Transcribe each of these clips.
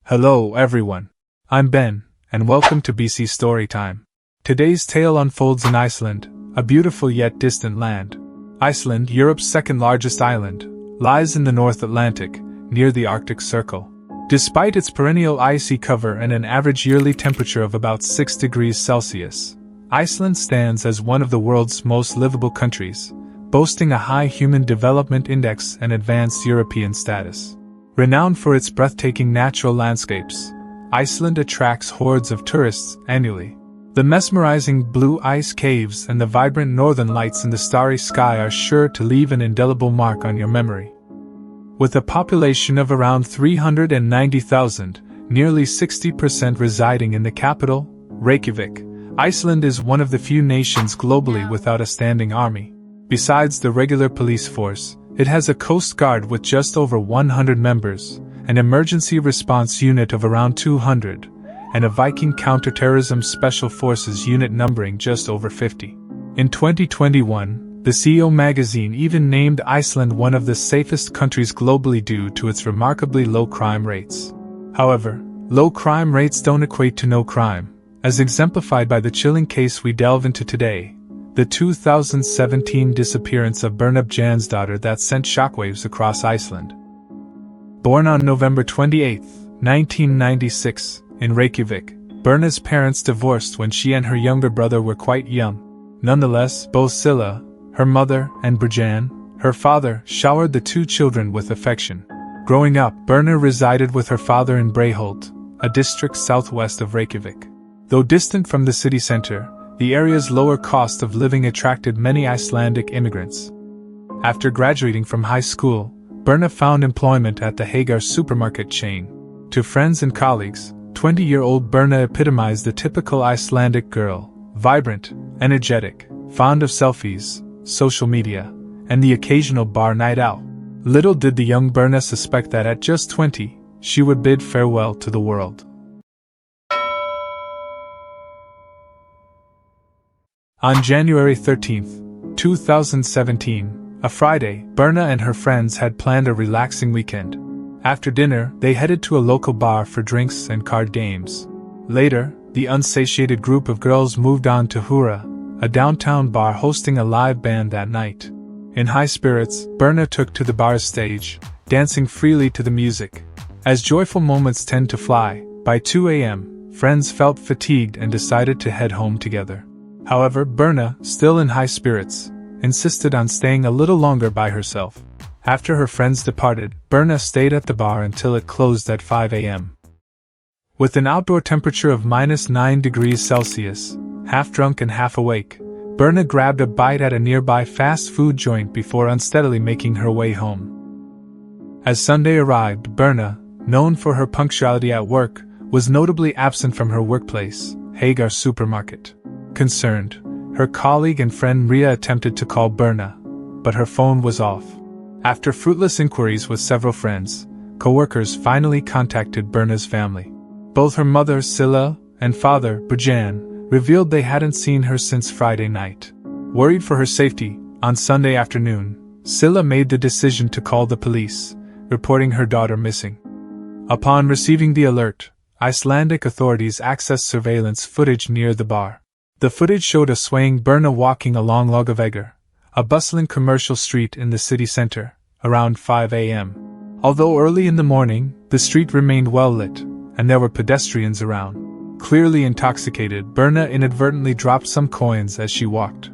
Hello everyone. I'm Ben, and welcome to BC Storytime. Today's tale unfolds in Iceland, a beautiful yet distant land. Iceland, Europe's second largest island, lies in the North Atlantic, near the Arctic Circle. Despite its perennial icy cover and an average yearly temperature of about 6 degrees Celsius, Iceland stands as one of the world's most livable countries, boasting a high Human Development Index and advanced European status. Renowned for its breathtaking natural landscapes, Iceland attracts hordes of tourists annually. The mesmerizing blue ice caves and the vibrant northern lights in the starry sky are sure to leave an indelible mark on your memory. With a population of around 390,000, nearly 60% residing in the capital, Reykjavik, Iceland is one of the few nations globally without a standing army. Besides the regular police force, it has a coast guard with just over 100 members, an emergency response unit of around 200, and a Viking counterterrorism special forces unit numbering just over 50. In 2021, the CEO magazine even named Iceland one of the safest countries globally due to its remarkably low crime rates. However, low crime rates don't equate to no crime, as exemplified by the chilling case we delve into today. The 2017 disappearance of Birna Jansdottir that sent shockwaves across Iceland. Born on November 28, 1996, in Reykjavik, Birna's parents divorced when she and her younger brother were quite young. Nonetheless, both Silla, her mother, and Björn, her father, showered the two children with affection. Growing up, Birna resided with her father in Breiðholt, a district southwest of Reykjavik. Though distant from the city center, the area's lower cost of living attracted many Icelandic immigrants. After graduating from high school, Birna found employment at the Hagar supermarket chain. To friends and colleagues, 20-year-old Birna epitomized the typical Icelandic girl, vibrant, energetic, fond of selfies, social media, and the occasional bar night out. Little did the young Birna suspect that at just 20, she would bid farewell to the world. On January 13, 2017, a Friday, Birna and her friends had planned a relaxing weekend. After dinner, they headed to a local bar for drinks and card games. Later, the unsatiated group of girls moved on to Hura, a downtown bar hosting a live band that night. In high spirits, Birna took to the bar's stage, dancing freely to the music. As joyful moments tend to fly, by 2 a.m., friends felt fatigued and decided to head home together. However, Birna, still in high spirits, insisted on staying a little longer by herself. After her friends departed, Birna stayed at the bar until it closed at 5 a.m. With an outdoor temperature of -9 degrees Celsius, half drunk and half awake, Birna grabbed a bite at a nearby fast food joint before unsteadily making her way home. As Sunday arrived, Birna, known for her punctuality at work, was notably absent from her workplace, Hagar supermarket. Concerned, her colleague and friend Ria attempted to call Birna, but her phone was off. After fruitless inquiries with several friends, co-workers finally contacted Birna's family. Both her mother, Silla, and father, Björn, revealed they hadn't seen her since Friday night. Worried for her safety, on Sunday afternoon, Silla made the decision to call the police, reporting her daughter missing. Upon receiving the alert, Icelandic authorities accessed surveillance footage near the bar. The footage showed a swaying Birna walking along Reykjavik, a bustling commercial street in the city center, around 5 a.m. Although early in the morning, the street remained well lit, and there were pedestrians around. Clearly intoxicated, Birna inadvertently dropped some coins as she walked.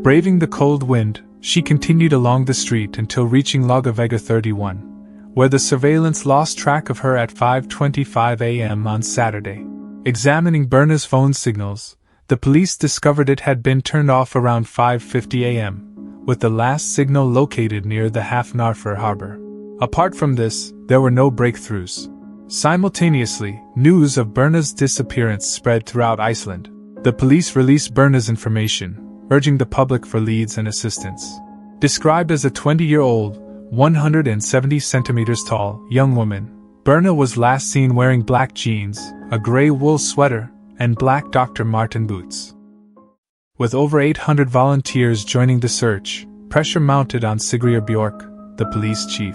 Braving the cold wind, she continued along the street until reaching Reykjavik 31. Where the surveillance lost track of her at 5:25 a.m. on Saturday. Examining Birna's phone signals, the police discovered it had been turned off around 5:50 a.m., with the last signal located near the Hafnarfjörður harbor. Apart from this, there were no breakthroughs. Simultaneously, news of Birna's disappearance spread throughout Iceland. The police released Birna's information, urging the public for leads and assistance. Described as a 20-year-old, 170 centimeters tall, young woman, Birna was last seen wearing black jeans, a gray wool sweater, and black Dr. Martens boots. With over 800 volunteers joining the search, pressure mounted on Sigríður Björk, the police chief.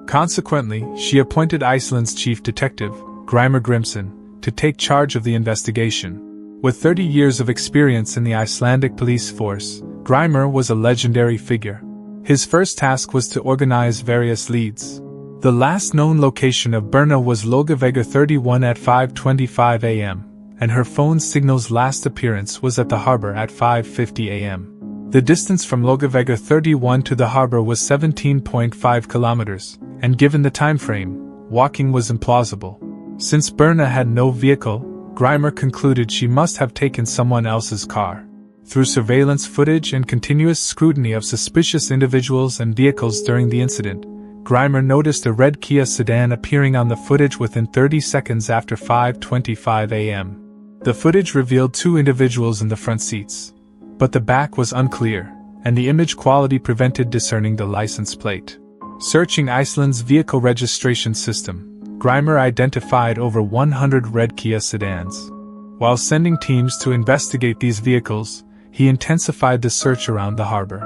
Consequently, she appointed Iceland's chief detective, Grímur Grimsson, to take charge of the investigation. With 30 years of experience in the Icelandic police force, Grímur was a legendary figure. His first task was to organize various leads. The last known location of Birna was Reykjavik 31 at 5:25 a.m. and her phone signal's last appearance was at the harbor at 5:50 a.m. The distance from Reykjavik 31 to the harbor was 17.5 kilometers, and given the time frame, walking was implausible. Since Birna had no vehicle, Grímur concluded she must have taken someone else's car. Through surveillance footage and continuous scrutiny of suspicious individuals and vehicles during the incident, Grímur noticed a red Kia sedan appearing on the footage within 30 seconds after 5:25 a.m. The footage revealed two individuals in the front seats, but the back was unclear, and the image quality prevented discerning the license plate. Searching Iceland's vehicle registration system, Grímur identified over 100 red Kia sedans. While sending teams to investigate these vehicles, he intensified the search around the harbor.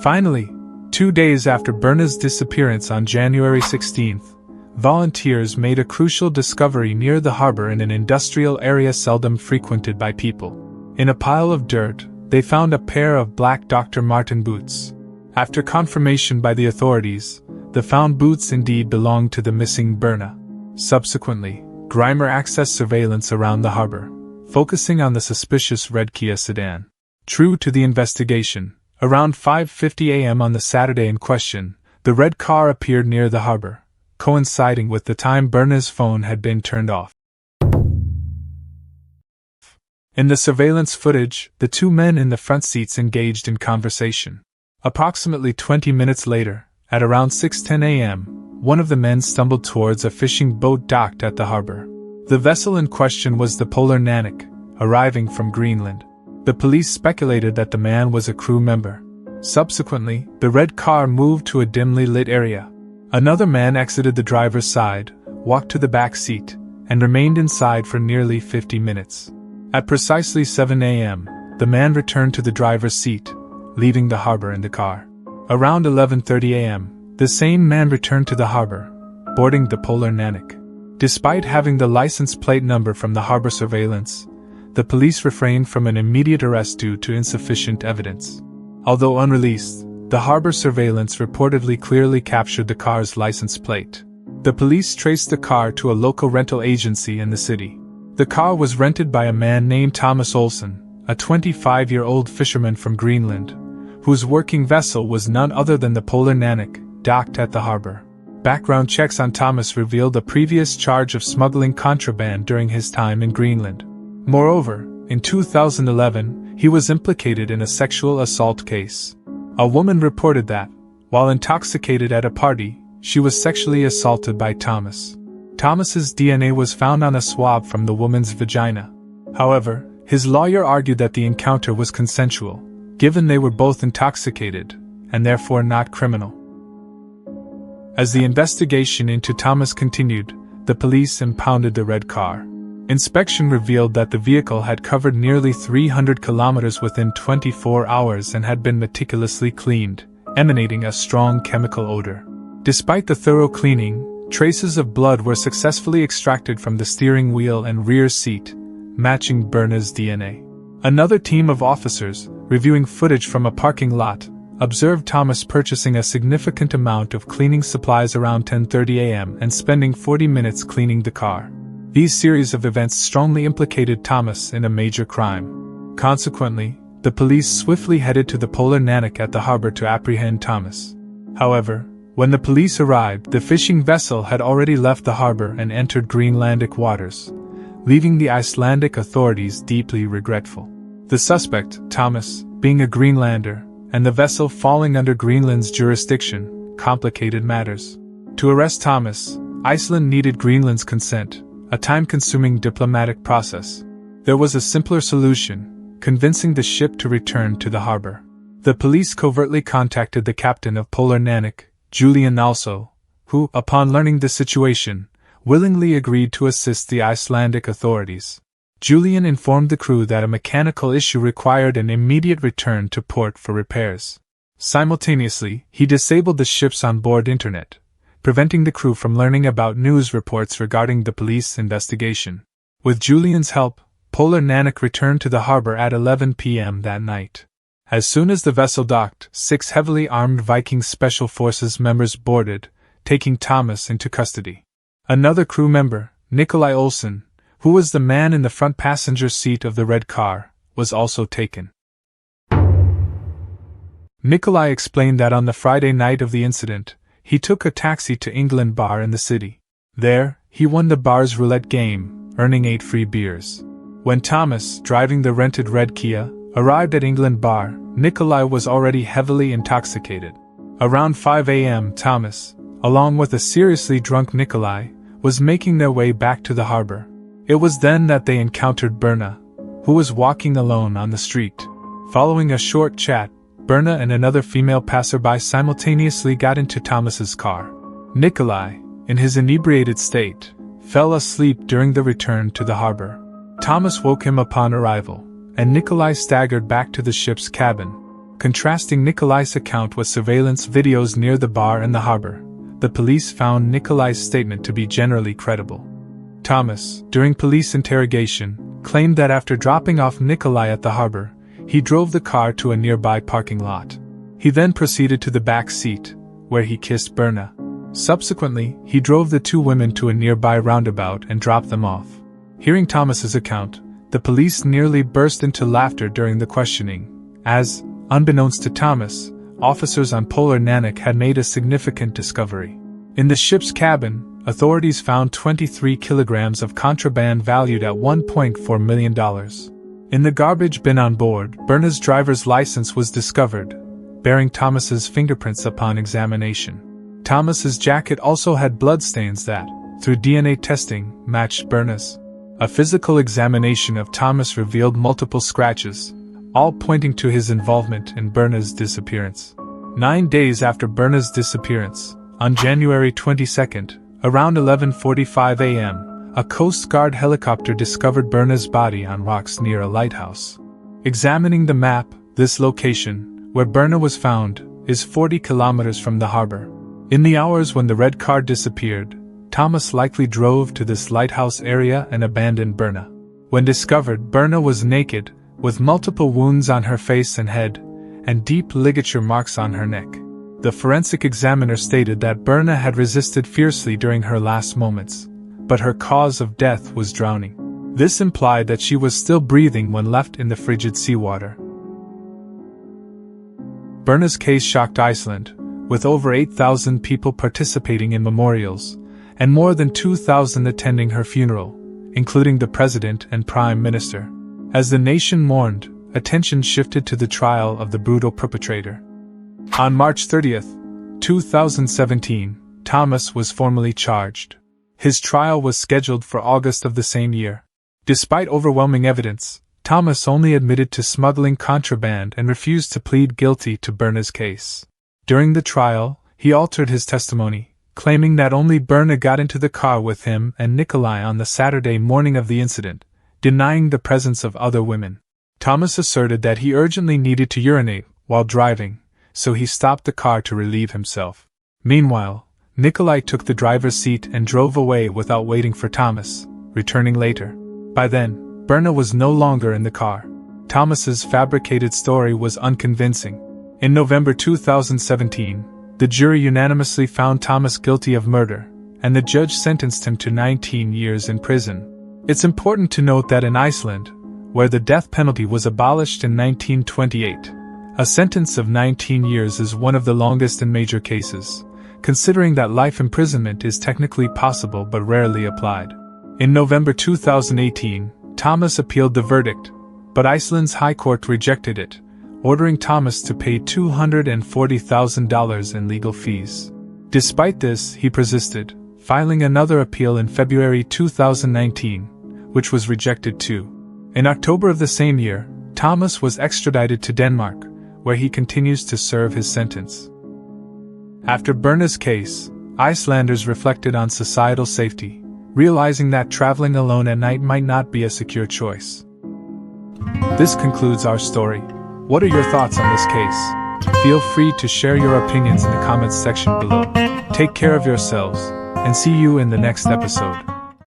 Finally, 2 days after Birna's disappearance on January 16th, volunteers made a crucial discovery near the harbor in an industrial area seldom frequented by people. In a pile of dirt, they found a pair of black Dr. Martin boots. After confirmation by the authorities, the found boots indeed belonged to the missing Birna. Subsequently, Grímur accessed surveillance around the harbor, focusing on the suspicious red Kia sedan. True to the investigation, around 5:50 a.m. on the Saturday in question, the red car appeared near the harbor, coinciding with the time Birna's phone had been turned off. In the surveillance footage, the two men in the front seats engaged in conversation. Approximately 20 minutes later, at around 6:10 a.m., one of the men stumbled towards a fishing boat docked at the harbor. The vessel in question was the Polar Nanik, arriving from Greenland. The police speculated that the man was a crew member. Subsequently, the red car moved to a dimly lit area. Another man exited the driver's side, walked to the back seat, and remained inside for nearly 50 minutes. At precisely 7 a.m., the man returned to the driver's seat, leaving the harbor in the car. Around 11:30 a.m., the same man returned to the harbor, boarding the Polar Nanik. Despite having the license plate number from the harbor surveillance, the police refrained from an immediate arrest due to insufficient evidence. Although unreleased, the harbor surveillance reportedly clearly captured the car's license plate. The police traced the car to a local rental agency in the city. The car was rented by a man named Thomas Olsen, a 25-year-old fisherman from Greenland, whose working vessel was none other than the Polar Nanik, docked at the harbor. Background checks on Thomas revealed a previous charge of smuggling contraband during his time in Greenland. Moreover, in 2011, he was implicated in a sexual assault case. A woman reported that, while intoxicated at a party, she was sexually assaulted by Thomas. Thomas's DNA was found on a swab from the woman's vagina. However, his lawyer argued that the encounter was consensual, given they were both intoxicated, and therefore not criminal. As the investigation into Thomas continued, the police impounded the red car. Inspection revealed that the vehicle had covered nearly 300 kilometers within 24 hours and had been meticulously cleaned, emanating a strong chemical odor. Despite the thorough cleaning, traces of blood were successfully extracted from the steering wheel and rear seat, matching Birna's DNA. Another team of officers, reviewing footage from a parking lot, observed Thomas purchasing a significant amount of cleaning supplies around 10:30 a.m. and spending 40 minutes cleaning the car. These series of events strongly implicated Thomas in a major crime. Consequently, the police swiftly headed to the Polar Nanik at the harbor to apprehend Thomas. However, when the police arrived, the fishing vessel had already left the harbor and entered Greenlandic waters, leaving the Icelandic authorities deeply regretful. The suspect, Thomas, being a Greenlander, and the vessel falling under Greenland's jurisdiction, complicated matters. To arrest Thomas, Iceland needed Greenland's consent, a time-consuming diplomatic process. There was a simpler solution, convincing the ship to return to the harbor. The police covertly contacted the captain of Polar Nanik, Julian also, who, upon learning the situation, willingly agreed to assist the Icelandic authorities. Julian informed the crew that a mechanical issue required an immediate return to port for repairs. Simultaneously, he disabled the ship's onboard internet, preventing the crew from learning about news reports regarding the police investigation. With Julian's help, Polar Nanak returned to the harbor at 11 p.m. that night. As soon as the vessel docked, 6 heavily armed Viking Special Forces members boarded, taking Thomas into custody. Another crew member, Nikolai Olsen, who was the man in the front passenger seat of the red car, was also taken. Nikolai explained that on the Friday night of the incident, he took a taxi to England Bar in the city. There, he won the bar's roulette game, earning 8 free beers. When Thomas, driving the rented red Kia, arrived at England Bar, Nikolai was already heavily intoxicated. Around 5 a.m., Thomas, along with a seriously drunk Nikolai, was making their way back to the harbor. It was then that they encountered Birna, who was walking alone on the street. Following a short chat, Birna and another female passerby simultaneously got into Thomas's car. Nikolai, in his inebriated state, fell asleep during the return to the harbor. Thomas woke him upon arrival, and Nikolai staggered back to the ship's cabin. Contrasting Nikolai's account with surveillance videos near the bar and the harbor, the police found Nikolai's statement to be generally credible. Thomas, during police interrogation, claimed that after dropping off Nikolai at the harbor, he drove the car to a nearby parking lot. He then proceeded to the back seat, where he kissed Birna. Subsequently, he drove the 2 women to a nearby roundabout and dropped them off. Hearing Thomas's account, the police nearly burst into laughter during the questioning, as, unbeknownst to Thomas, officers on Polar Nanak had made a significant discovery. In the ship's cabin, authorities found 23 kilograms of contraband valued at $1.4 million. In the garbage bin on board, Birna's driver's license was discovered, bearing Thomas's fingerprints upon examination. Thomas's jacket also had bloodstains that, through DNA testing, matched Birna's. A physical examination of Thomas revealed multiple scratches, all pointing to his involvement in Birna's disappearance. 9 days after Birna's disappearance, on January 22, around 11:45 a.m., a Coast Guard helicopter discovered Birna's body on rocks near a lighthouse. Examining the map, this location, where Birna was found, is 40 kilometers from the harbor. In the hours when the red car disappeared, Thomas likely drove to this lighthouse area and abandoned Birna. When discovered, Birna was naked, with multiple wounds on her face and head, and deep ligature marks on her neck. The forensic examiner stated that Birna had resisted fiercely during her last moments, but her cause of death was drowning. This implied that she was still breathing when left in the frigid seawater. Birna's case shocked Iceland, with over 8,000 people participating in memorials, and more than 2,000 attending her funeral, including the president and prime minister. As the nation mourned, attention shifted to the trial of the brutal perpetrator. On March 30, 2017, Thomas was formally charged. His trial was scheduled for August of the same year. Despite overwhelming evidence, Thomas only admitted to smuggling contraband and refused to plead guilty to Birna's case. During the trial, he altered his testimony, claiming that only Birna got into the car with him and Nikolai on the Saturday morning of the incident, denying the presence of other women. Thomas asserted that he urgently needed to urinate while driving, so he stopped the car to relieve himself. Meanwhile, Nikolai took the driver's seat and drove away without waiting for Thomas, returning later. By then, Birna was no longer in the car. Thomas's fabricated story was unconvincing. In November 2017, the jury unanimously found Thomas guilty of murder, and the judge sentenced him to 19 years in prison. It's important to note that in Iceland, where the death penalty was abolished in 1928, a sentence of 19 years is one of the longest in major cases, considering that life imprisonment is technically possible but rarely applied. In November 2018, Thomas appealed the verdict, but Iceland's High Court rejected it, ordering Thomas to pay $240,000 in legal fees. Despite this, he persisted, filing another appeal in February 2019, which was rejected too. In October of the same year, Thomas was extradited to Denmark, where he continues to serve his sentence. After Birna's case, Icelanders reflected on societal safety, realizing that traveling alone at night might not be a secure choice. This concludes our story. What are your thoughts on this case? Feel free to share your opinions in the comments section below. Take care of yourselves, and see you in the next episode.